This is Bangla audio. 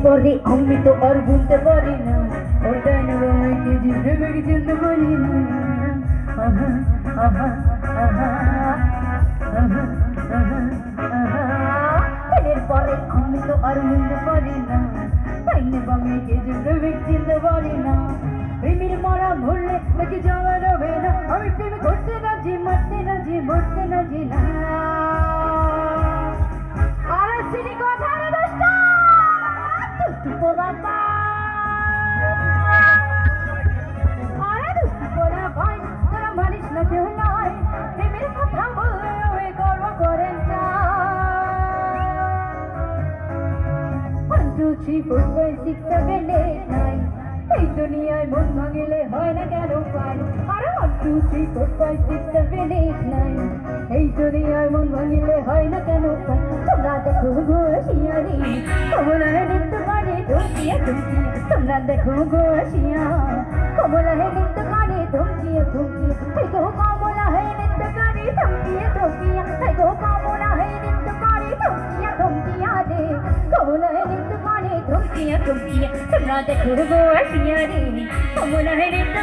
পরে আমি তো আর বলতে পারি না, ওটা নয় কেজি ভেবে চিনতে পারি না। আহা আহা আহা আহা আহা আহা এরপরে আমি তো আর বলতে পারি না, তাই না আমি কেজি ভেবে চিনতে পারি না। প্রেমের মারা ভুললে নাকি যাওয়া যাবে না, আমি প্রেম করতে রাজি, মারতে রাজি, মরতে রাজি না। আরে সিনি কথা রে দোস্ত, দুষ্টু পোলাপা, আরে দুষ্টু পোলাপাই, তোরা মানিস না কেউ নয়, প্রেমের কথা বললে ওই গর্ব করেন না। 1 2 3 4 5 6 7 8 9 এই দুনিয়ায় মন ভাঙিলে হয় না কেন পাই। আরে 1 2 3 4 5 6 7 8 9 এই দুনিয়ায় মন ভাঙিলে হয় না কেন পাই। তোমরা দেখো গো শিয়ারি, কমলায় নৃত্য করে ধমকিয়ে ধমকিয়ে, তোমরা দেখো গো শিয়া, কমলায় নৃত্য করে ধমকিয়ে ধমকিয়ে, এই গো কমলায় নৃত্য করে ধমকিয়ে ধমকিয়ে, এই গো কমলায় নৃত্য করে ধমকিয়ে ধমকিয়ে দে, কমলায় নৃত্য করে ধমকিয়ে ধমকিয়ে, তোমরা দেখো গো শিয়ারি, কমলায় নৃত্য